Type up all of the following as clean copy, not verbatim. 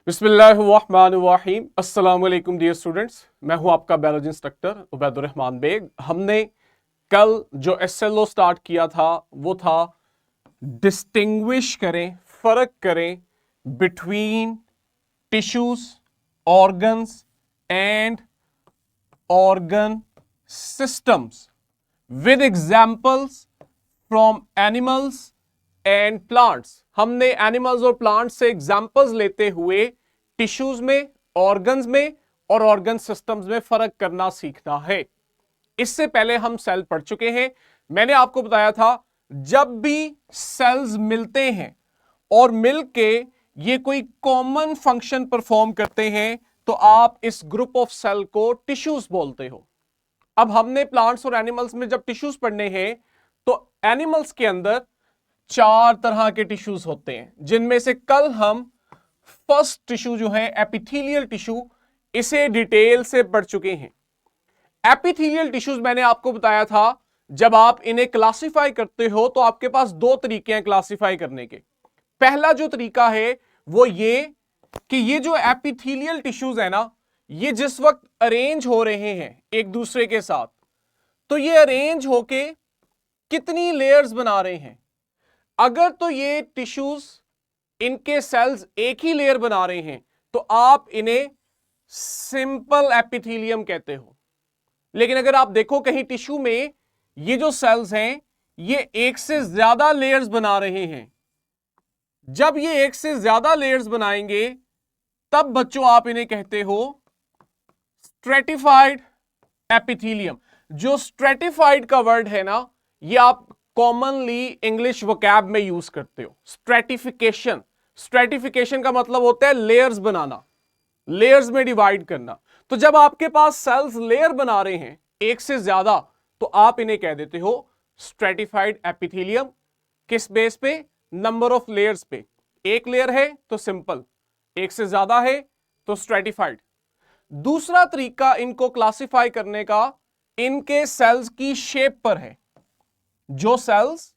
बिस्मिल्लाहिर्रहमानिर्रहीम। अस्सलाम वालेकुम डियर स्टूडेंट्स, मैं हूं आपका बायोलॉजी इंस्ट्रक्टर उबैदुर रहमान बेग। हमने कल जो एसएलओ स्टार्ट किया था वो था डिस्टिंग्विश करें, फर्क करें between tissues, organs and organ systems with examples from animals and plants. हमने एनिमल्स और प्लांट्स से एग्जांपल्स लेते हुए टिश्यूज में, ऑर्गन्स में और ऑर्गन सिस्टम्स में फर्क करना सीखना है। इससे पहले हम सेल पढ़ चुके हैं। मैंने आपको बताया था जब भी सेल्स मिलते हैं और मिलके ये कोई कॉमन फंक्शन परफॉर्म करते हैं तो आप इस ग्रुप ऑफ सेल को टिश्यूज बोलते हो। अब हमने प्लांट्स और एनिमल्स में जब टिश्यूज पढ़ने हैं तो एनिमल्स के अंदर 4 तरह के टिश्यूज होते हैं, जिनमें से कल हम फर्स्ट टिश्यू जो है एपिथेलियल टिश्यू, इसे डिटेल से पढ़ चुके हैं। एपिथेलियल टिश्यूज मैंने आपको बताया था जब आप इन्हें क्लासिफाई करते हो तो आपके पास 2 तरीके हैं क्लासिफाई करने के। पहला जो तरीका है वो ये कि ये जो एपिथेलियल टिश्यूज है ना, ये जिस वक्त अरेंज हो रहे हैं एक दूसरे के साथ, तो ये अरेंज होके कितनी लेयर्स बना रहे हैं। अगर तो ये टिश्यूज, इनके सेल्स एक ही लेयर बना रहे हैं तो आप इन्हें सिंपल एपिथेलियम कहते हो। लेकिन अगर आप देखो कहीं टिश्यू में ये जो सेल्स हैं ये एक से ज्यादा लेयर्स बना रहे हैं, जब ये एक से ज्यादा लेयर्स बनाएंगे तब बच्चों आप इन्हें कहते हो स्ट्रेटिफाइड एपिथेलियम। जो स्ट्रेटिफाइड का वर्ड है ना, ये आप कॉमनली इंग्लिश वोकैब में यूज करते हो। स्ट्रेटिफिकेशन, स्ट्रेटिफिकेशन का मतलब होता है लेयर्स बनाना, लेयर्स में डिवाइड करना। तो जब आपके पास सेल्स लेयर बना रहे हैं एक से ज्यादा तो आप इन्हें कह देते हो स्ट्रेटिफाइड एपिथेलियम। किस बेस पे? नंबर ऑफ लेयर्स पे। एक लेयर है तो सिंपल, एक से ज्यादा है तो स्ट्रेटिफाइड। दूसरा तरीका इनको क्लासिफाई करने का इनके सेल्स की शेप पर है। जो सेल्स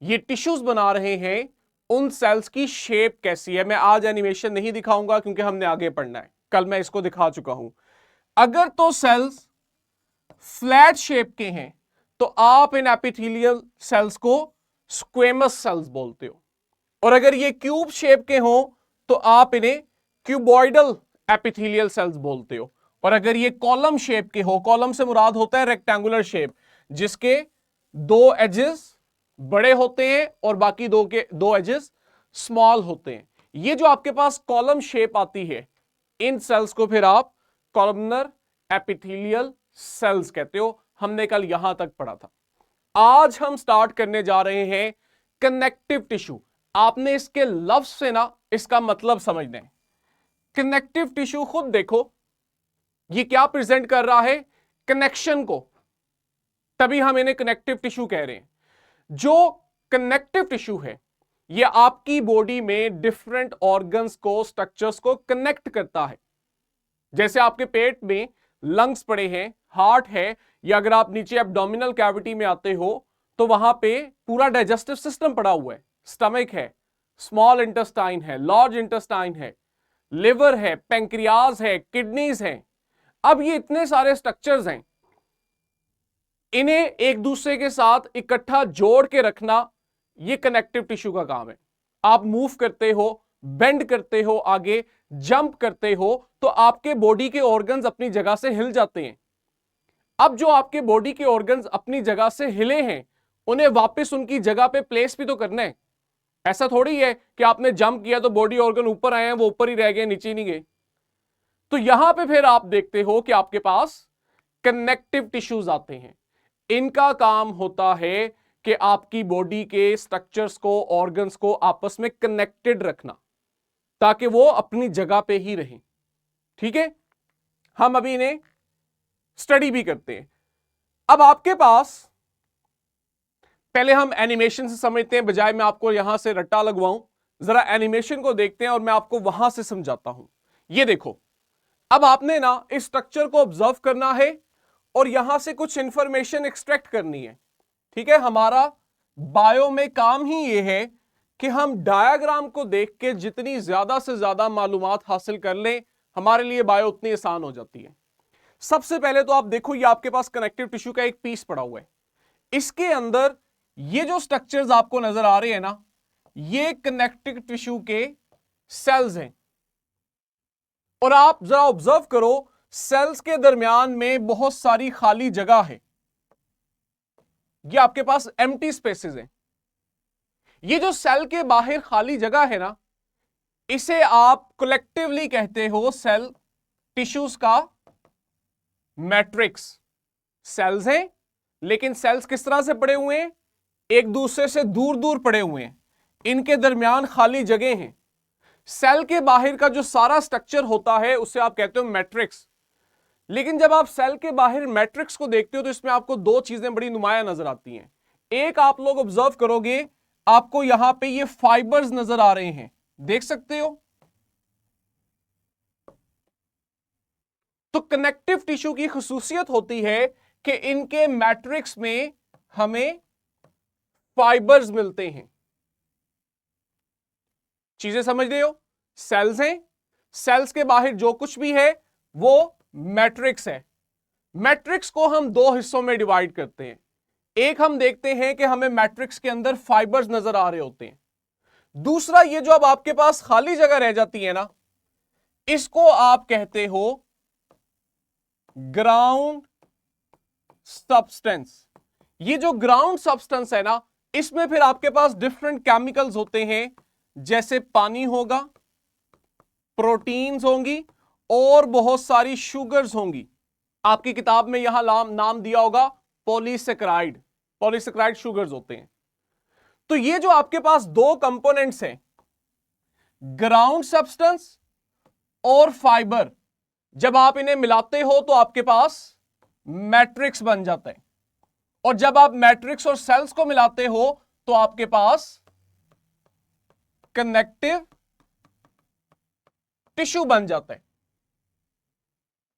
ये टिश्यूज बना रहे हैं उन सेल्स की शेप कैसी है। मैं आज एनिमेशन नहीं दिखाऊंगा क्योंकि हमने आगे पढ़ना है, कल मैं इसको दिखा चुका हूं। अगर तो सेल्स फ्लैट शेप के हैं तो आप इन एपिथेलियल सेल्स को स्क्वेमस सेल्स बोलते हो, और अगर ये क्यूब शेप के हो तो आप इन्हें क्यूबॉइडल एपिथेलियल सेल्स बोलते हो। और अगर ये कॉलम शेप के हो, कॉलम से मुराद होता है रेक्टेंगुलर शेप जिसके 2 एजेस बड़े होते हैं और बाकी 2 एजेस स्मॉल होते हैं, ये जो आपके पास कॉलम शेप आती है इन सेल्स को फिर आप कॉलमनर एपिथेलियल सेल्स कहते हो। हमने कल यहां तक पढ़ा था। आज हम स्टार्ट करने जा रहे हैं कनेक्टिव टिश्यू। आपने इसके लफ्ज से ना इसका मतलब समझना है। कनेक्टिव टिश्यू खुद देखो ये क्या प्रेजेंट कर रहा है, कनेक्शन को, तभी हम इन्हें कनेक्टिव टिश्यू कह रहे हैं। जो कनेक्टिव टिश्यू है ये आपकी बॉडी में डिफरेंट ऑर्गन्स को, स्ट्रक्चर्स को कनेक्ट करता है। जैसे आपके पेट में लंग्स पड़े हैं, हार्ट है, या अगर आप नीचे एब्डोमिनल कैविटी में आते हो तो वहां पे पूरा डाइजेस्टिव सिस्टम पड़ा हुआ है। स्टमक है, स्मॉल इंटेस्टाइन है, लार्ज इंटेस्टाइन है, लिवर है, पेंक्रियाज है, किडनीज है। अब ये इतने सारे स्ट्रक्चर्स हैं, इन्हें एक दूसरे के साथ इकट्ठा जोड़ के रखना ये कनेक्टिव टिश्यू का काम है। आप मूव करते हो, बेंड करते हो, आगे जंप करते हो तो आपके बॉडी के ऑर्गन्स अपनी जगह से हिल जाते हैं। अब जो आपके बॉडी के ऑर्गन्स अपनी जगह से हिले हैं उन्हें वापस उनकी जगह पे प्लेस भी तो करना है। ऐसा थोड़ी है कि आपने जंप किया तो बॉडी ऑर्गन ऊपर आए हैं, वो ऊपर ही रह गए, नीचे नहीं गए। तो यहां पे फिर आप देखते हो कि आपके पास कनेक्टिव टिश्यूज आते हैं। इनका काम होता है कि आपकी बॉडी के स्ट्रक्चर्स को, ऑर्गन्स को आपस में कनेक्टेड रखना ताकि वो अपनी जगह पे ही रहें। ठीक है, हम अभी इन्हें स्टडी भी करते हैं। अब आपके पास, पहले हम एनिमेशन से समझते हैं, बजाय मैं आपको यहां से रट्टा लगवाऊं। जरा एनिमेशन को देखते हैं और मैं आपको वहां से समझाता हूं। ये देखो, अब आपने ना इस स्ट्रक्चर को ऑब्जर्व करना है और यहां से कुछ इंफॉर्मेशन एक्सट्रैक्ट करनी है। ठीक है, हमारा बायो में काम ही ये है कि हम डायग्राम को देख के जितनी ज्यादा से ज्यादा मालूमात हासिल कर लें, हमारे लिए बायो उतनी आसान हो जाती है। सबसे पहले तो आप देखो, ये आपके पास कनेक्टिव टिश्यू का एक पीस पड़ा हुआ है। इसके अंदर ये जो स्ट्रक्चर्स आपको नजर आ रहे हैं ना, ये कनेक्टिव टिश्यू के सेल्स हैं। और आप जरा ऑब्जर्व करो, सेल्स के दरमियान में बहुत सारी खाली जगह है। ये आपके पास एम्प्टी स्पेसेस हैं। ये जो सेल के बाहर खाली जगह है ना, इसे आप कलेक्टिवली कहते हो सेल टिश्यूज का मैट्रिक्स। सेल्स हैं, लेकिन सेल्स किस तरह से पड़े हुए हैं? एक दूसरे से दूर दूर पड़े हुए हैं, इनके दरमियान खाली जगह हैं। सेल के बाहर का जो सारा स्ट्रक्चर होता है उसे आप कहते हो मैट्रिक्स। लेकिन जब आप सेल के बाहर मैट्रिक्स को देखते हो तो इसमें आपको दो चीजें बड़ी नुमाया नजर आती हैं। एक, आप लोग ऑब्जर्व करोगे, आपको यहां पे ये फाइबर्स नजर आ रहे हैं, देख सकते हो। तो कनेक्टिव टिश्यू की खुसूसियत होती है कि इनके मैट्रिक्स में हमें फाइबर्स मिलते हैं। चीजें समझ रहे हो? सेल्स हैं, सेल्स के बाहर जो कुछ भी है वो मैट्रिक्स है। मैट्रिक्स को हम दो हिस्सों में डिवाइड करते हैं। एक, हम देखते हैं कि हमें मैट्रिक्स के अंदर फाइबर्स नजर आ रहे होते हैं। दूसरा, ये जो अब आपके पास खाली जगह रह जाती है ना, इसको आप कहते हो ग्राउंड सब्सटेंस। ये जो ग्राउंड सब्सटेंस है ना, इसमें फिर आपके पास डिफरेंट केमिकल्स होते हैं, जैसे पानी होगा, प्रोटीन्स होंगी और बहुत सारी शुगर्स होंगी। आपकी किताब में यहां नाम दिया होगा पॉलीसेकेराइड। पॉलीसेकेराइड शुगर्स होते हैं। तो ये जो आपके पास दो कंपोनेंट्स हैं, ग्राउंड सब्सटेंस और फाइबर, जब आप इन्हें मिलाते हो तो आपके पास मैट्रिक्स बन जाता है। और जब आप मैट्रिक्स और सेल्स को मिलाते हो तो आपके पास कनेक्टिव टिश्यू बन जाता है।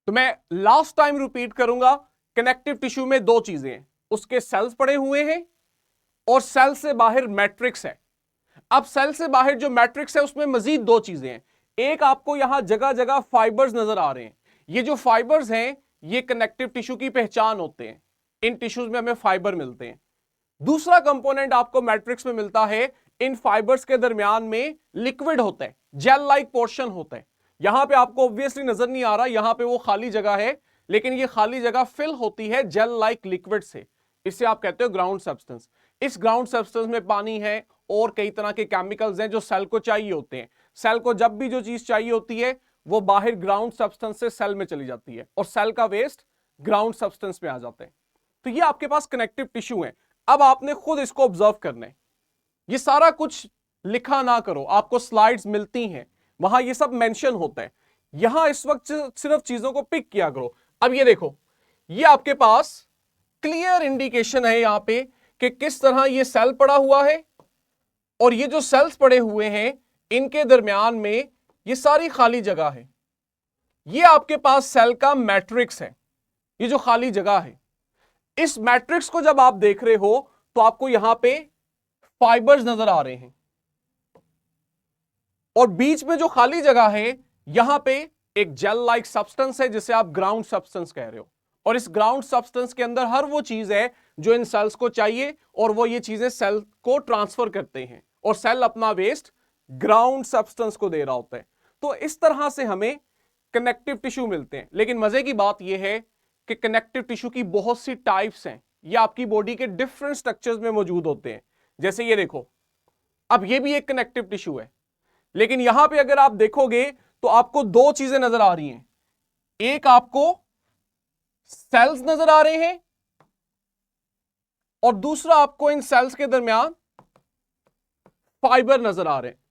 तो मैं लास्ट टाइम रिपीट करूंगा, कनेक्टिव टिश्यू में दो चीजें हैं, उसके सेल्स पड़े हुए हैं और सेल से बाहर मैट्रिक्स है। अब सेल से बाहर जो मैट्रिक्स है उसमें मजीद दो चीजें हैं। एक, आपको यहां जगह जगह फाइबर्स नजर आ रहे हैं। ये जो फाइबर्स हैं ये कनेक्टिव टिश्यू की पहचान होते हैं। इन टिश्यूज में हमें फाइबर मिलते हैं। दूसरा कंपोनेंट आपको मैट्रिक्स में मिलता है, इन फाइबर्स के दरमियान में लिक्विड होता है, जेल लाइक पोर्शन होता है। यहां पे आपको ऑब्वियसली नजर नहीं आ रहा, यहां पे वो खाली जगह है, लेकिन ये खाली जगह फिल होती है जेल लाइक लिक्विड से। इसे आप कहते हो ग्राउंड सब्सटेंस। इस ग्राउंड सब्सटेंस में पानी है और कई तरह के केमिकल्स हैं जो सेल को चाहिए होते हैं। सेल को जब भी जो चीज चाहिए होती है वो बाहर ग्राउंड सब्सटेंस से सेल में चली जाती है और सेल का वेस्ट ग्राउंड सब्सटेंस में आ जाता है। तो ये आपके पास कनेक्टिव टिश्यू है। अब आपने खुद इसको ऑब्जर्व करना है। ये सारा कुछ लिखा ना करो, आपको स्लाइड्स मिलती हैं, वहां ये सब मेंशन होता है। यहां इस वक्त सिर्फ चीजों को पिक किया करो। अब ये देखो, ये आपके पास क्लियर इंडिकेशन है यहां पे कि किस तरह ये सेल पड़ा हुआ है और ये जो सेल्स पड़े हुए हैं इनके दरमियान में ये सारी खाली जगह है। ये आपके पास सेल का मैट्रिक्स है, ये जो खाली जगह है। इस मैट्रिक्स को जब आप देख रहे हो तो आपको यहां पे फाइबर्स नजर आ रहे हैं और बीच में जो खाली जगह है यहां पे एक जेल लाइक सब्सटेंस है जिसे आप ग्राउंड सब्सटेंस कह रहे हो। और इस ग्राउंड सब्सटेंस के अंदर हर वो चीज है जो इन सेल्स को चाहिए और वो ये चीजें सेल को ट्रांसफर करते हैं और सेल अपना वेस्ट ग्राउंड सब्सटेंस को दे रहा होता है। तो इस तरह से हमें कनेक्टिव टिश्यू मिलते हैं। लेकिन मजे की बात यह है कि कनेक्टिव टिश्यू की बहुत सी टाइप्स हैं, ये आपकी बॉडी के डिफरेंट स्ट्रक्चर्स में मौजूद होते हैं। जैसे ये देखो, अब ये भी एक कनेक्टिव टिश्यू है, लेकिन यहां पे अगर आप देखोगे तो आपको दो चीजें नजर आ रही हैं। एक, आपको सेल्स नजर आ रहे हैं और दूसरा, आपको इन सेल्स के दरमियान फाइबर नजर आ रहे हैं।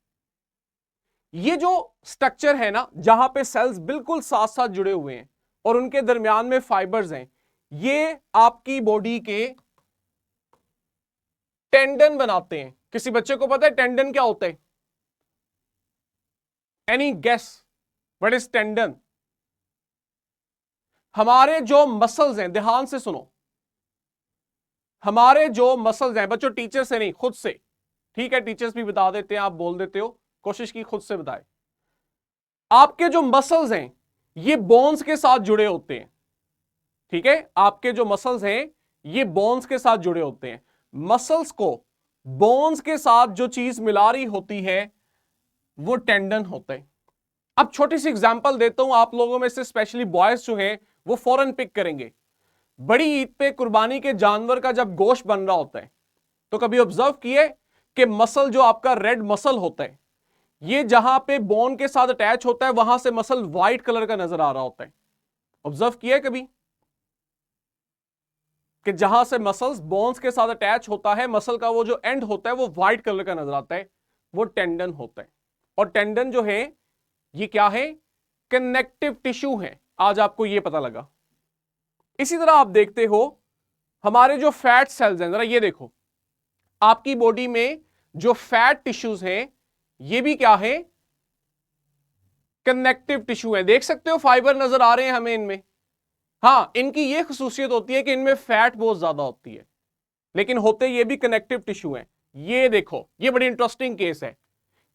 ये जो स्ट्रक्चर है ना, जहां पे सेल्स बिल्कुल साथ साथ जुड़े हुए हैं और उनके दरमियान में फाइबर्स हैं, ये आपकी बॉडी के टेंडन बनाते हैं। किसी बच्चे को पता है टेंडन क्या होता है? Any guess what is tendon? हमारे जो मसल्स हैं, ध्यान से सुनो, हमारे जो मसल्स हैं, बच्चों टीचर से नहीं खुद से, ठीक है, टीचर्स भी बता देते हैं, आप बोल देते हो, कोशिश की खुद से बताए। आपके जो मसल्स हैं ये बोन्स के साथ जुड़े होते हैं, ठीक है, आपके जो मसल्स हैं ये बोन्स के साथ जुड़े होते हैं। मसल्स को बोन्स के साथ जो चीज मिला रही होती है वो टेंडन होते हैं। अब छोटी सी एग्जांपल देता हूं, आप लोगों में से स्पेशली बॉयज जो है वो फौरन पिक करेंगे। बड़ी ईद पे कुर्बानी के जानवर का जब गोश्त बन रहा होता है तो कभी ऑब्जर्व किए कि मसल जो आपका रेड मसल होता है ये जहां पे बोन के साथ अटैच होता है वहां से मसल व्हाइट कलर का नजर आ रहा होता है। ऑब्जर्व किया है कभी कि जहां से मसल्स बोन्स के साथ अटैच होता है मसल का वो जो एंड होता है वो व्हाइट कलर का नजर आता है, वो टेंडन होता है। और टेंडन जो है ये क्या है, कनेक्टिव टिश्यू है। आज आपको ये पता लगा। इसी तरह आप देखते हो हमारे जो फैट सेल्स हैं, जरा ये देखो, आपकी बॉडी में जो फैट टिश्यूज हैं ये भी क्या है, कनेक्टिव टिश्यू है। देख सकते हो फाइबर नजर आ रहे हैं हमें इनमें। हां, इनकी ये खुसूसियत होती है कि इनमें फैट बहुत ज्यादा होती है, लेकिन होते ये भी कनेक्टिव टिश्यू है। ये देखो, ये बड़ी इंटरेस्टिंग केस है।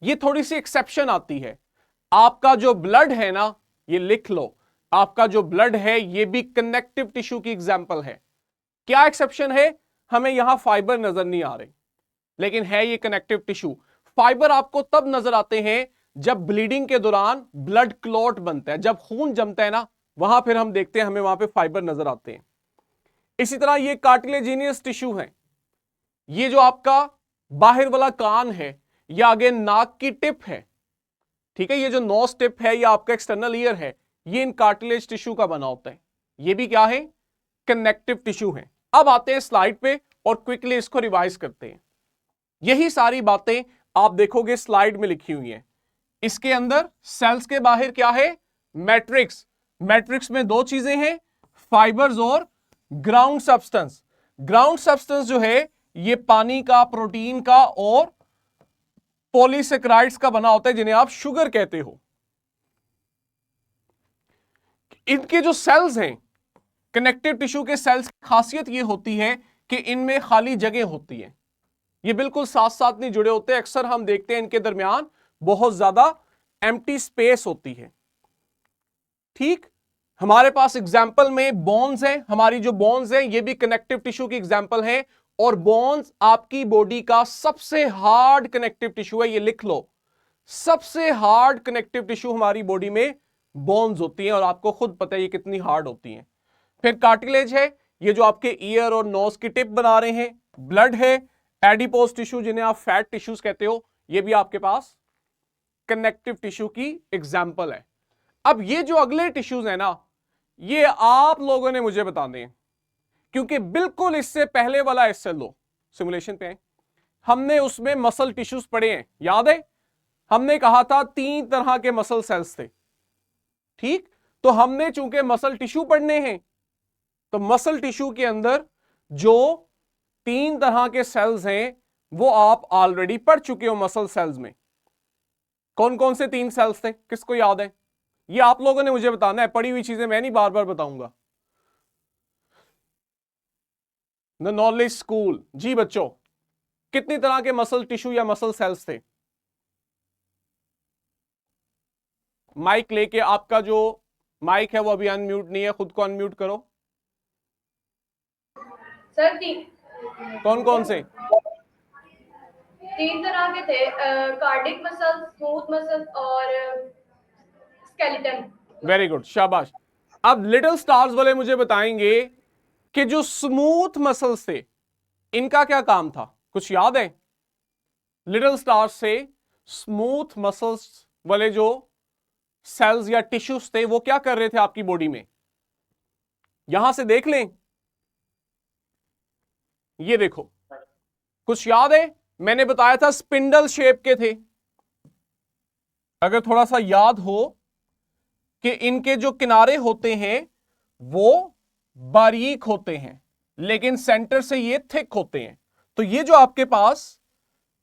ये थोड़ी सी एक्सेप्शन आती है। आपका जो ब्लड है ना, ये लिख लो, आपका जो ब्लड है ये भी कनेक्टिव टिश्यू की एग्जांपल है। क्या एक्सेप्शन है, हमें यहां फाइबर नजर नहीं आ रहे, लेकिन है ये कनेक्टिव टिश्यू। फाइबर आपको तब नजर आते हैं जब ब्लीडिंग के दौरान ब्लड क्लॉट बनता है, जब खून जमता है ना, वहां फिर हम देखते हैं हमें वहां पे फाइबर नजर आते हैं। इसी तरह ये कार्टिलेजिनियस टिश्यू है। ये जो आपका बाहर वाला कान है या आगे नाक की टिप है, ठीक है, ये जो नोज टिप है या आपका एक्सटर्नल ईयर है, ये इन कार्टिलेज टिश्यू का बना होता है। ये भी क्या है, कनेक्टिव टिश्यू है। अब आते हैं स्लाइड पे और क्विकली इसको रिवाइज करते हैं। यही सारी बातें आप देखोगे स्लाइड में लिखी हुई हैं। इसके अंदर सेल्स के बाहर क्या है, मैट्रिक्स। मैट्रिक्स में दो चीजें हैं, फाइबर्स और ग्राउंड सब्सटेंस। ग्राउंड सब्सटेंस जो है ये पानी का, प्रोटीन का और पॉलीसेकेराइड्स का बना होता है, जिन्हें आप शुगर कहते हो। इनके जो सेल्स हैं, कनेक्टिव टिश्यू के सेल्स की खासियत ये होती है कि इनमें खाली जगह होती है, ये बिल्कुल साथ साथ नहीं जुड़े होते। अक्सर हम देखते हैं इनके दरमियान बहुत ज्यादा एम्प्टी स्पेस होती है। ठीक, हमारे पास एग्जाम्पल में बोन्स हैं, हमारी जो बोन्स हैं ये भी कनेक्टिव टिश्यू की एग्जाम्पल है। और बोन्स आपकी बॉडी का सबसे हार्ड कनेक्टिव टिश्यू है, ये लिख लो, सबसे हार्ड कनेक्टिव टिश्यू हमारी बॉडी में बोन्स होती हैं, और आपको खुद पता है ये कितनी हार्ड होती हैं। फिर कार्टिलेज है, ये जो आपके ईयर और नोज की टिप बना रहे हैं। ब्लड है, एडिपोज टिश्यू जिन्हें आप फैट टिश्यूज कहते हो, ये भी आपके पास कनेक्टिव टिश्यू की एग्जाम्पल है। अब ये जो अगले टिश्यूज है ना, ये आप लोगों ने मुझे बताने हैं, क्योंकि बिल्कुल इससे पहले वाला हिस्सा लो, सिमुलेशन पे है, हमने उसमें मसल टिश्यूज पढ़े हैं, याद है? हमने कहा था 3 तरह के मसल सेल्स थे, ठीक? तो हमने चूंकि मसल टिश्यू पढ़ने हैं, तो मसल टिश्यू के अंदर जो 3 तरह के सेल्स हैं वो आप ऑलरेडी पढ़ चुके हो। मसल सेल्स में कौन कौन से 3 सेल्स थे, किसको याद है? ये आप लोगों ने मुझे बताना है, पढ़ी हुई चीजें मैं नहीं बार बार बताऊंगा। द नॉलेज स्कूल, जी बच्चों, कितनी तरह के मसल टिश्यू या मसल सेल्स थे? माइक लेके, आपका जो माइक है वो अभी अनम्यूट नहीं है, खुद को अनम्यूट करो। सर कौन कौन से? 3 तरह के थे, कार्डिक मसल, स्मूथ मसल और स्केलेटन। वेरी गुड, शाबाश। अब लिटिल स्टार्स वाले मुझे बताएंगे कि जो स्मूथ मसल्स थे इनका क्या काम था, कुछ याद है? लिटिल स्टार्स से स्मूथ मसल्स वाले जो सेल्स या टिश्यूज थे वो क्या कर रहे थे आपकी बॉडी में? यहां से देख लें, ये देखो, कुछ याद है? मैंने बताया था स्पिंडल शेप के थे। अगर थोड़ा सा याद हो कि इनके जो किनारे होते हैं वो बारीक होते हैं, लेकिन सेंटर से ये थिक होते हैं। तो ये जो आपके पास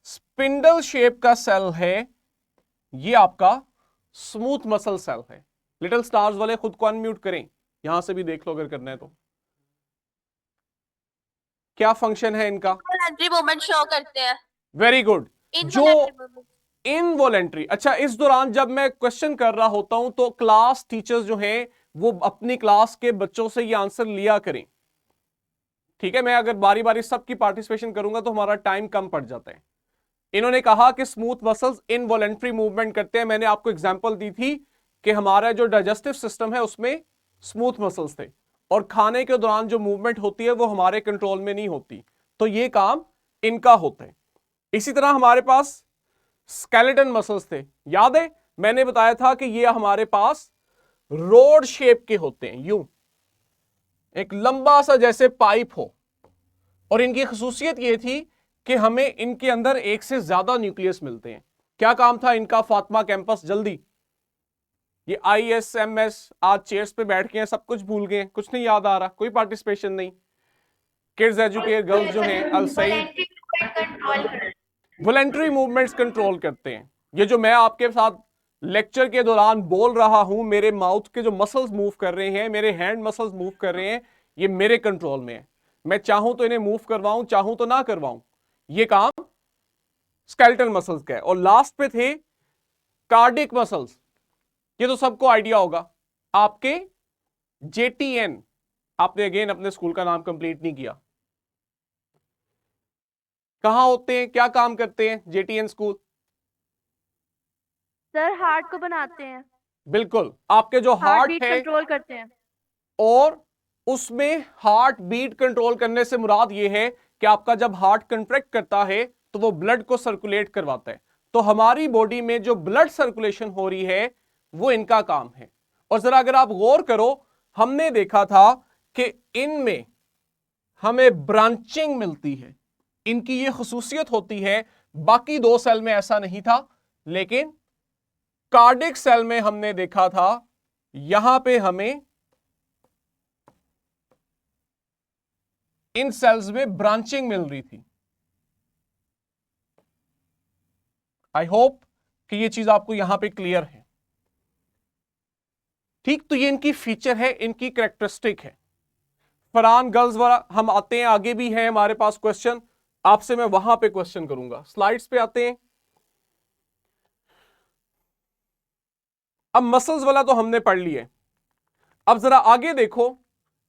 स्पिंडल शेप का सेल है ये आपका स्मूथ मसल सेल है। लिटिल स्टार्स वाले खुद को अनम्यूट करें, यहां से भी देख लो अगर करना है तो। क्या फंक्शन है इनका? एनर्जी मूवमेंट शो करते हैं। Very good. जो इनवॉलेंट्री, अच्छा, इस दौरान जब मैं क्वेश्चन कर रहा होता हूं तो क्लास टीचर्स जो हैं वो अपनी क्लास के बच्चों से ये आंसर लिया करें, ठीक है। मैं अगर बारी बारी सबकी पार्टिसिपेशन करूंगा तो हमारा टाइम कम पड़ जाता है। इन्होंने कहा कि स्मूथ मसल्स इनवॉलेंट्री मूवमेंट करते हैं। मैंने आपको एग्जांपल दी थी कि हमारा जो डाइजेस्टिव सिस्टम है उसमें स्मूथ मसल्स थे और खाने के दौरान जो मूवमेंट होती है वो हमारे कंट्रोल में नहीं होती, तो ये काम इनका होता है। इसी तरह हमारे पास स्केलेटन मसल्स थे, याद है मैंने बताया था कि ये हमारे पास रोड शेप के होते हैं, यूं एक लंबा सा जैसे पाइप हो, और इनकी खसूसियत ये थी कि हमें इनके अंदर एक से ज्यादा न्यूक्लियस मिलते हैं। क्या काम था इनका फातिमा कैंपस, जल्दी। ये ISMS आज चेयर्स पे बैठ के हैं, सब कुछ भूल गए, कुछ नहीं याद आ रहा, कोई पार्टिसिपेशन नहीं। किड्स एजुकेट गर्ल्स जो हैं अल सईद वॉलेंट्री मूवमेंट्स कंट्रोल करते हैं। ये जो मैं आपके साथ लेक्चर के दौरान बोल रहा हूं, मेरे माउथ के जो मसल्स मूव कर रहे हैं, मेरे हैंड मसल्स मूव कर रहे हैं, ये मेरे कंट्रोल में है। मैं चाहूं तो इन्हें मूव करवाऊं, चाहूं तो ना करवाऊं, ये काम स्केलेटल मसल्स का है। और लास्ट पे थे कार्डिक मसल्स, ये तो सबको आइडिया होगा, आपके JTN। आपने अगेन अपने स्कूल का नाम कंप्लीट नहीं किया। कहां होते हैं, क्या काम करते हैं JTN स्कूल? सर हार्ट को बनाते हैं, बिल्कुल, आपके जो हार्ट बीट है कंट्रोल करते हैं। और उसमें हार्ट बीट कंट्रोल करने से मुराद ये है कि आपका जब हार्ट कंट्रैक्ट करता है तो वो ब्लड को सर्कुलेट करवाता है। तो हमारी बॉडी में जो ब्लड सर्कुलेशन हो रही है वो इनका काम है। और जरा अगर आप गौर करो, हमने देखा था कि इनमें हमें ब्रांचिंग मिलती है, इनकी ये खसूसियत होती है। बाकी दो सेल में ऐसा नहीं था, लेकिन कार्डिक सेल में हमने देखा था यहां पे हमें इन सेल्स में ब्रांचिंग मिल रही थी। आई होप कि ये चीज आपको यहां पे क्लियर है, ठीक। तो ये इनकी फीचर है, इनकी कैरेक्टरिस्टिक है। फरहान गर्ल्स वाला हम आते हैं, आगे भी है हमारे पास क्वेश्चन, आपसे मैं वहां पे क्वेश्चन करूंगा। स्लाइड्स पे आते हैं। अब मसल्स वाला तो हमने पढ़ लिए, अब जरा आगे देखो।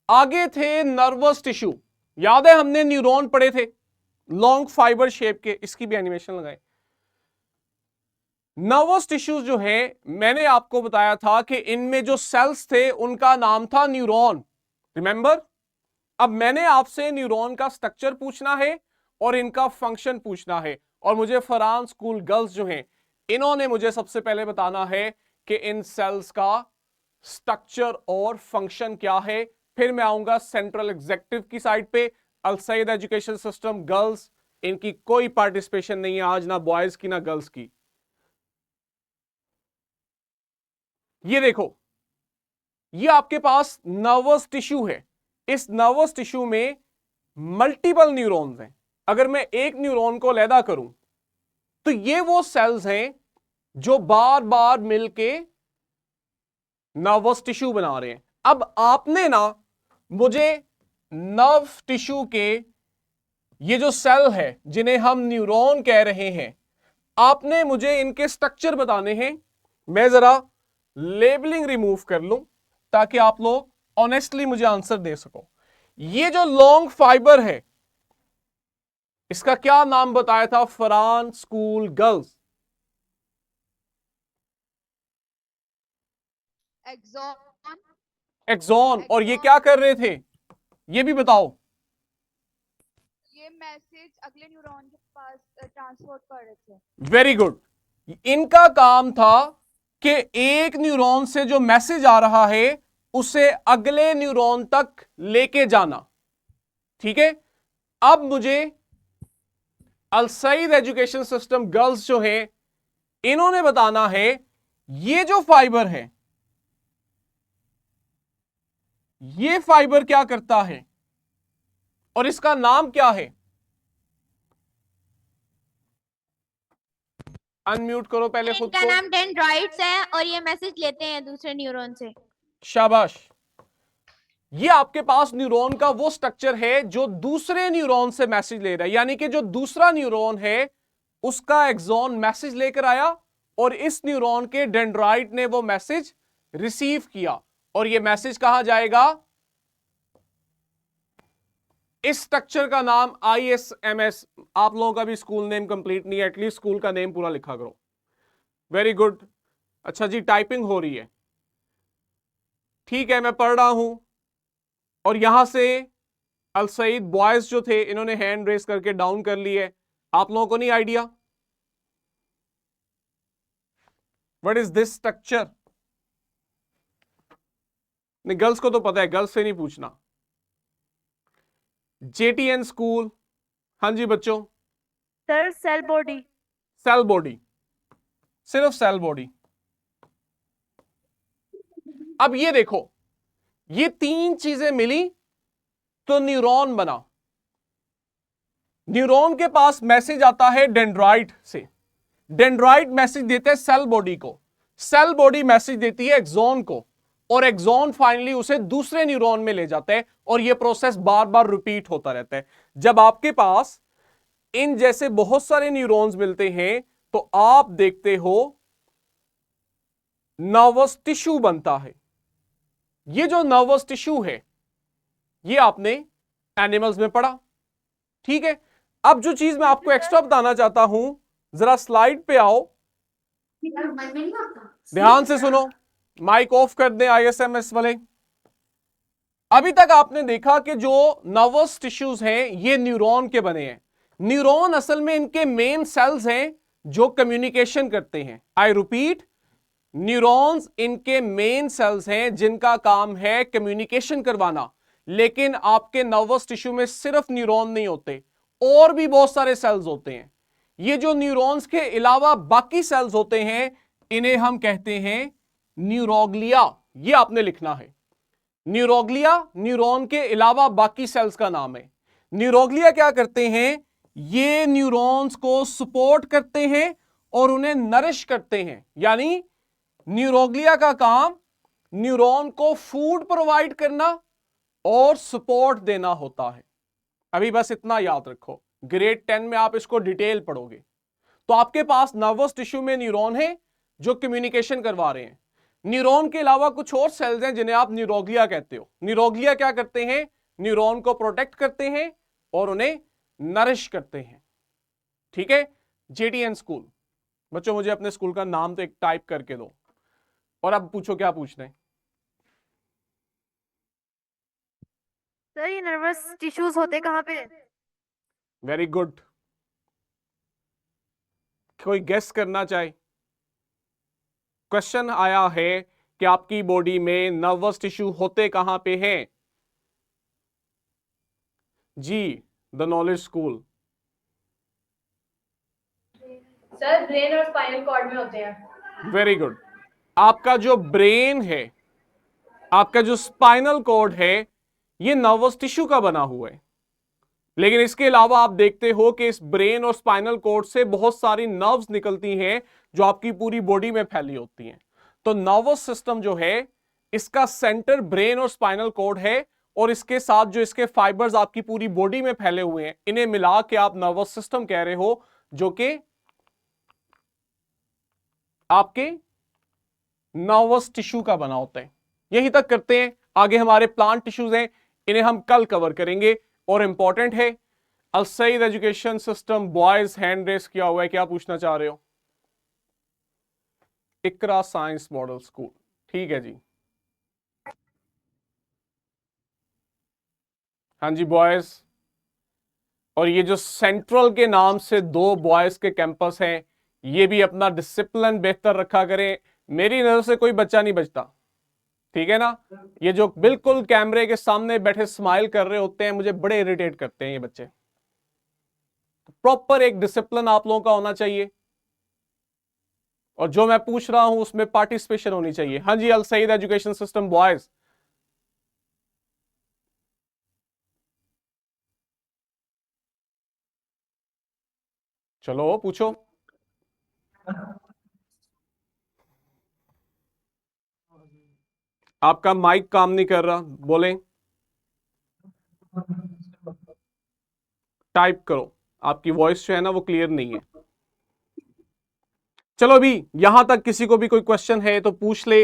आगे थे नर्वस टिश्यू, याद है हमने न्यूरॉन पढ़े थे लॉन्ग फाइबर शेप के, इसकी भी एनिमेशन लगाए। नर्वस टिश्यूज जो है, मैंने आपको बताया था कि इनमें जो सेल्स थे उनका नाम था न्यूरॉन, रिमेंबर। अब मैंने आपसे न्यूरॉन का स्ट्रक्चर पूछना है और इनका फंक्शन पूछना है, और मुझे फरहान स्कूल गर्ल्स जो हैं इन्होंने मुझे सबसे पहले बताना है कि इन सेल्स का स्ट्रक्चर और फंक्शन क्या है। फिर मैं आऊंगा सेंट्रल एग्जीक्यूटिव की साइड पे। अल सईद एजुकेशन सिस्टम गर्ल्स, इनकी कोई पार्टिसिपेशन नहीं है आज, ना बॉयज की ना गर्ल्स की। ये देखो, ये आपके पास नर्वस टिश्यू है। इस नर्वस टिश्यू में मल्टीपल न्यूरॉन्स हैं। अगर मैं एक न्यूरॉन को अलहदा करूं तो ये वो सेल्स हैं जो बार बार मिलके नर्वस टिश्यू बना रहे हैं। अब आपने ना मुझे नर्व टिश्यू के ये जो सेल है जिन्हें हम न्यूरॉन कह रहे हैं, आपने मुझे इनके स्ट्रक्चर बताने हैं। मैं जरा लेबलिंग रिमूव कर लूं ताकि आप लोग ऑनेस्टली मुझे आंसर दे सको। ये जो लॉन्ग फाइबर है इसका क्या नाम बताया था Farhan school girls? Axon. Axon. और ये क्या कर रहे थे ये भी बताओ। ये मैसेज अगले न्यूरॉन के पास ट्रांसपोर्ट कर रहे थे। Very good. इनका काम था कि एक न्यूरॉन से जो मैसेज आ रहा है उसे अगले न्यूरॉन तक लेके जाना, ठीक है। अब मुझे अल सईद एजुकेशन सिस्टम गर्ल्स जो हैं इन्होंने बताना है ये जो फाइबर है, ये फाइबर क्या करता है और इसका नाम क्या है। अनम्यूट करो पहले खुद इनका को। नाम डेंड्राइट्स है और ये मैसेज लेते हैं दूसरे न्यूरॉन से। शाबाश। ये आपके पास न्यूरॉन का वो स्ट्रक्चर है जो दूसरे न्यूरॉन से मैसेज ले रहा है, यानी कि जो दूसरा न्यूरॉन है उसका एक्सॉन मैसेज लेकर आया और इस न्यूरॉन के डेंड्राइट ने वो मैसेज रिसीव किया और ये मैसेज कहां जाएगा? इस स्ट्रक्चर का नाम ISMS। आप लोगों का भी स्कूल नेम कंप्लीट नहीं है, एटलीस्ट स्कूल का नेम पूरा लिखा करो। Very good. अच्छा जी, टाइपिंग हो रही है, ठीक है, मैं पढ़ रहा हूं। और यहां से अल सईद बॉयज जो थे इन्होंने हैंड रेस करके डाउन कर ली है। आप लोगों को नहीं idea? What is this structure? नहीं, गर्ल्स को तो पता है, गर्ल्स से नहीं पूछना। JTN स्कूल, हाँ जी बच्चों। Sir cell body. Cell body, सिर्फ सेल बॉडी। अब ये देखो, ये तीन चीजें मिली तो न्यूरॉन बना। न्यूरॉन के पास मैसेज आता है डेंड्राइट से, डेंड्राइट मैसेज देते हैं सेल बॉडी को, सेल बॉडी मैसेज देती है एक्सॉन को, और एक्सॉन फाइनली उसे दूसरे न्यूरॉन में ले जाता है और यह प्रोसेस बार बार रिपीट होता रहता है। जब आपके पास इन जैसे बहुत सारे न्यूरॉन्स मिलते हैं तो आप देखते हो नर्वस टिश्यू बनता है। ये जो नर्वस टिश्यू है ये आपने एनिमल्स में पढ़ा, ठीक है। अब जो चीज मैं आपको एक्स्ट्रा बताना चाहता हूं, जरा स्लाइड पे आओ, ध्यान से सुनो, माइक ऑफ कर दें ISMS वाले। अभी तक आपने देखा कि जो नर्वस टिश्यूज हैं ये न्यूरॉन के बने हैं। न्यूरॉन असल में इनके मेन सेल्स हैं जो कम्युनिकेशन करते हैं। आई रिपीट, न्यूरॉन्स इनके मेन सेल्स हैं जिनका काम है कम्युनिकेशन करवाना। लेकिन आपके नर्वस टिश्यू में सिर्फ न्यूरॉन नहीं होते, और भी बहुत सारे सेल्स होते हैं। ये जो न्यूरॉन्स के अलावा बाकी सेल्स होते हैं इन्हें हम कहते हैं न्यूरोग्लिया। ये आपने लिखना है, न्यूरोग्लिया न्यूरॉन के अलावा बाकी सेल्स का नाम है। न्यूरोग्लिया क्या करते हैं? ये न्यूरॉन्स को सपोर्ट करते हैं और उन्हें नरिश करते हैं। यानी न्यूरोग्लिया का काम न्यूरॉन को फूड प्रोवाइड करना और सपोर्ट देना होता है। अभी बस इतना याद रखो, ग्रेड 10 में आप इसको डिटेल पढ़ोगे। तो आपके पास नर्वस टिश्यू में न्यूरॉन है जो कम्युनिकेशन करवा रहे हैं। न्यूरॉन के अलावा कुछ और सेल्स हैं जिन्हें आप न्यूरोग्लिया कहते हो। न्यूरोग्लिया क्या करते हैं? न्यूरॉन को प्रोटेक्ट करते हैं और उन्हें नरिश करते हैं, ठीक है। JTN स्कूल, बच्चों मुझे अपने स्कूल का नाम तो एक टाइप करके दो, और अब पूछो क्या पूछना है। सर ये नर्वस टिश्यूज होते कहाँ पे? Very good. कोई गेस करना चाहे? क्वेश्चन आया है कि आपकी बॉडी में नर्वस टिश्यू होते कहां पे हैं? जी, the knowledge school. Sir brain और स्पाइनल कॉर्ड में होते हैं। Very good. आपका जो ब्रेन है, आपका जो स्पाइनल कॉर्ड है, ये नर्वस टिश्यू का बना हुआ है। लेकिन इसके अलावा आप देखते हो कि इस ब्रेन और स्पाइनल कॉर्ड से बहुत सारी नर्व्स निकलती हैं जो आपकी पूरी बॉडी में फैली होती हैं। तो नर्वस सिस्टम जो है इसका सेंटर ब्रेन और स्पाइनल कॉर्ड है, और इसके साथ जो इसके फाइबर्स आपकी पूरी बॉडी में फैले हुए हैं इन्हें मिला के आप नर्वस सिस्टम कह रहे हो, जो कि आपके नर्वस टिश्यू का बना होता है। यहीं तक करते हैं, आगे हमारे प्लांट टिश्यूज हैं, इन्हें हम कल कवर करेंगे। और इंपॉर्टेंट है, अल सईद education system boys hand raise किया हुआ है, क्या पूछना चाह रहे हो? इकरा साइंस मॉडल स्कूल, ठीक है जी। हाँ जी बॉयज, और ये जो सेंट्रल के नाम से 2 बॉयज के कैंपस हैं, ये भी अपना डिसिप्लिन बेहतर रखा करें। मेरी नजर से कोई बच्चा नहीं बचता, ठीक है ना। ये जो बिल्कुल कैमरे के सामने बैठे स्माइल कर रहे होते हैं, मुझे बड़े इरिटेट करते हैं ये बच्चे। प्रॉपर एक डिसिप्लिन आप लोगों का होना चाहिए, और जो मैं पूछ रहा हूं उसमें पार्टिसिपेशन होनी चाहिए। हाँ जी, अल सईद एजुकेशन सिस्टम बॉयज। चलो पूछो। आपका माइक काम नहीं कर रहा, बोलें। टाइप करो, आपकी वॉइस जो है ना वो क्लियर नहीं है। चलो अभी यहां तक किसी को भी कोई क्वेश्चन है तो पूछ ले।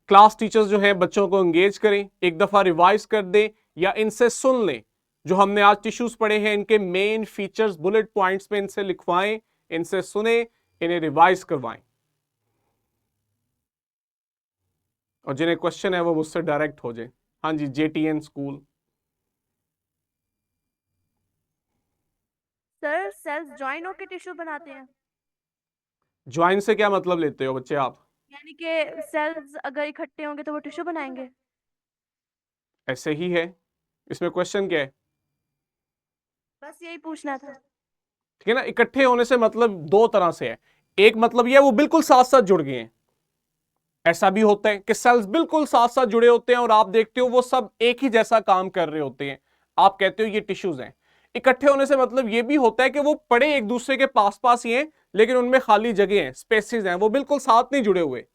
क्लास टीचर्स जो हैं बच्चों को एंगेज करें, एक दफा रिवाइज कर दें या इनसे सुन लें। जो हमने आज टिश्यूज पढ़े हैं इनके मेन फीचर्स बुलेट पॉइंट्स में इनसे लिखवाएं, इनसे सुने, इन्हें रिवाइज करवाएं। और जिन्हें क्वेश्चन है वो मुझसे डायरेक्ट हो जाए। हाँ जी, JTN school. Sir cells join होकर टिश्यू बनाते हैं, ज्वाइन से क्या मतलब लेते हो बच्चे आप? यानी कि सेल्स अगर इकट्ठे होंगे तो वो टिश्यू बनाएंगे। ऐसे ही है, इसमें क्वेश्चन क्या है? बस यही पूछना था। ठीक है ना, इकट्ठे होने से मतलब दो तरह से है। एक मतलब यह वो बिल्कुल साथ साथ जुड़ गए हैं, ऐसा भी होता है कि सेल्स बिल्कुल साथ साथ जुड़े होते हैं और आप देखते हो वो सब एक ही जैसा काम कर रहे होते हैं, आप कहते हो ये टिश्यूज हैं। इकट्ठे होने से मतलब ये भी होता है कि वो पड़े एक दूसरे के पास पास ही हैं लेकिन उनमें खाली जगह हैं, स्पेसेस हैं, वो बिल्कुल साथ नहीं जुड़े हुए,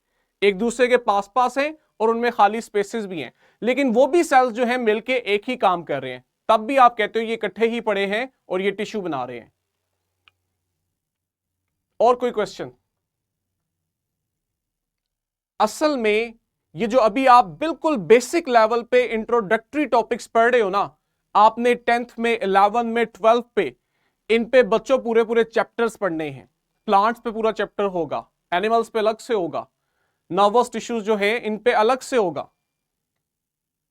एक दूसरे के पास पास हैं और उनमें खाली स्पेसेस भी हैं, लेकिन वो भी सेल्स जो हैं मिलके एक ही काम कर रहे हैं, तब भी आप कहते हो ये इकट्ठे ही पड़े हैं और ये टिश्यू बना रहे हैं। और कोई क्वेश्चन? असल में ये जो अभी आप बिल्कुल बेसिक लेवल पे इंट्रोडक्टरी टॉपिक्स पढ़ रहे हो ना, आपने 10th में 11 में 12 पे इन पे बच्चों पूरे पूरे चैप्टर्स पढ़ने हैं। प्लांट्स पे पूरा चैप्टर होगा, एनिमल्स पे अलग से होगा, नर्वस टिश्यूज जो है इन पे अलग से होगा।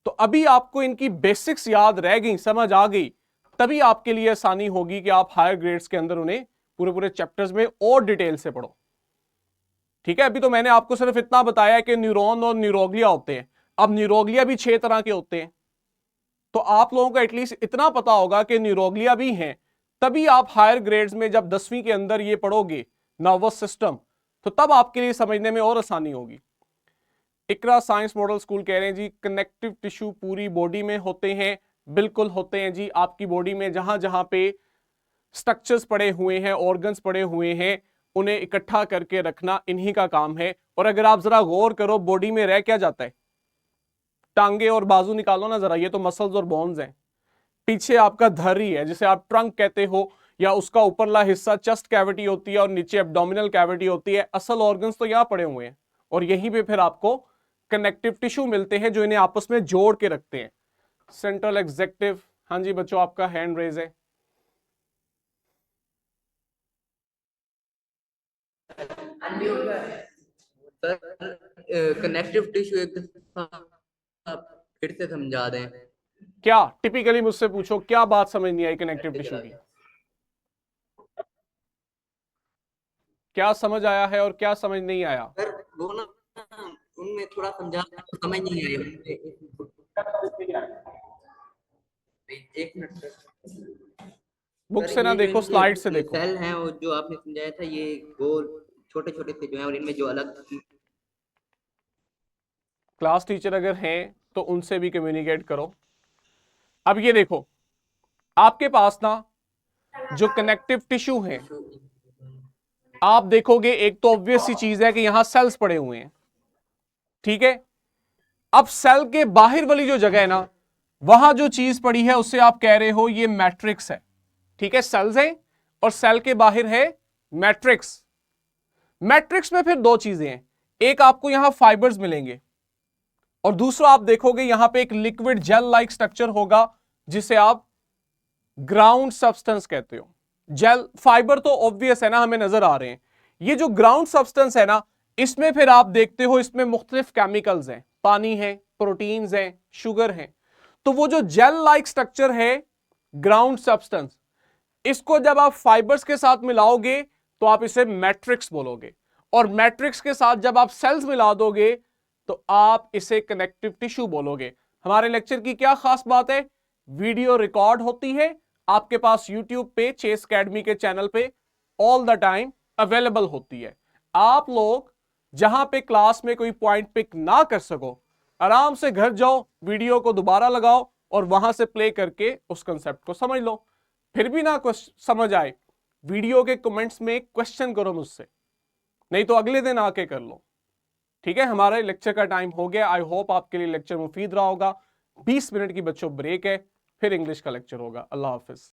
तो अभी आपको इनकी बेसिक्स याद रह गई, समझ आ गई, तभी आपके लिए आसानी होगी कि आप हायर ग्रेड्स के अंदर उन्हें पूरे पूरे चैप्टर्स में और डिटेल से पढ़ो। ठीक है, अभी तो मैंने आपको सिर्फ इतना बताया कि न्यूरॉन और न्यूरोग्लिया होते हैं, अब न्यूरोग्लिया भी 6 तरह के होते हैं, तो आप लोगों को एटलीस्ट इतना पता होगा कि न्यूरोग्लिया भी हैं, तभी आप हायर ग्रेड्स में जब 10वीं के अंदर ये पढ़ोगे नर्वस सिस्टम, तो तब आपके लिए समझने में और आसानी होगी। इकरा साइंस मॉडल स्कूल कह रहे हैं जी कनेक्टिव टिश्यू पूरी बॉडी में होते हैं, बिल्कुल होते हैं जी। आपकी बॉडी में जहां जहां पे स्ट्रक्चर्स पड़े हुए हैं, ऑर्गन्स पड़े हुए हैं, उन्हें इकट्ठा करके रखना इन्हीं का काम है। और अगर आप जरा गौर करो बॉडी में रह क्या जाता है, टांगे और बाजू निकालो ना जरा, ये तो मसल्स और बोन्स हैं। पीछे आपका धरी है जिसे आप ट्रंक कहते हो, या उसका ऊपरला हिस्सा चेस्ट कैविटी होती है और नीचे एब्डोमिनल कैविटी होती है। असल ऑर्गन्स तो यहां पड़े हुए हैं और यहीं पे फिर आपको कनेक्टिव टिश्यू मिलते हैं जो इन्हें आपस में जोड़ के रखते हैं। सेंट्रल एग्जेक्टिव, हाँ जी बच्चों आपका हैंड रेज है। कनेक्टिव टिश्यू एक दफा फिर से समझा दें। क्या टिपिकली मुझसे पूछो, क्या बात समझ नहीं आई कनेक्टिव टिश्यू की? क्या समझ आया है और क्या समझ नहीं आया? सर वो ना उनमें थोड़ा समझा तो समझ नहीं आया। एक मिनट सर, बुक सर से ना ये जो देखो, स्लाइड से इनके देखो। सेल हैं और जो आपने समझाया था ये गोल छोटे छोटे से जो हैं और इनमें जो अलग क्लास टीचर अगर हैं तो उनसे भी कम्युनिकेट करो। अब ये देखो आपके पास ना जो कनेक्टिव टिश्यू है, आप देखोगे एक तो ऑब्वियस सी चीज है कि यहां सेल्स पड़े हुए हैं, ठीक है। अब सेल के बाहर वाली जो जगह है ना, वहां जो चीज पड़ी है उससे आप कह रहे हो ये मैट्रिक्स है, ठीक है। सेल्स है और सेल के बाहर है मैट्रिक्स। मैट्रिक्स में फिर दो चीजें हैं, एक आपको यहां फाइबर्स मिलेंगे और दूसरा आप देखोगे यहां पे एक लिक्विड जेल लाइक स्ट्रक्चर होगा जिसे आप ग्राउंड सब्सटेंस कहते हो। जेल फाइबर तो ऑब्वियस है ना, हमें नजर आ रहे हैं। ये जो ग्राउंड सब्सटेंस है ना, इसमें फिर आप देखते हो इसमें मुख्तलिफ केमिकल्स हैं, पानी है, प्रोटीन्स हैं, शुगर है। तो वो जो जेल लाइक स्ट्रक्चर है ग्राउंड सब्सटेंस, इसको जब आप फाइबर्स के साथ मिलाओगे तो आप इसे मैट्रिक्स बोलोगे, और मैट्रिक्स के साथ जब आप सेल्स मिला दोगे तो आप इसे कनेक्टिव टिश्यू बोलोगे। हमारे लेक्चर की क्या खास बात है, वीडियो रिकॉर्ड होती है, आपके पास यूट्यूब पे चेस एकेडमी के चैनल पे ऑल द टाइम अवेलेबल होती है। आप लोग जहां पे क्लास में कोई पॉइंट पिक ना कर सको, आराम से घर जाओ, वीडियो को दोबारा लगाओ और वहां से प्ले करके उस कंसेप्ट को समझ लो। फिर भी ना समझ आए, वीडियो के कमेंट्स में क्वेश्चन करो मुझसे, नहीं तो अगले दिन आके कर लो, ठीक है। हमारे लेक्चर का टाइम हो गया। आई होप आपके लिए लेक्चर मुफीद रहा होगा। 20 मिनट की बच्चों ब्रेक है, फिर इंग्लिश का लेक्चर होगा। अल्लाह हाफिज।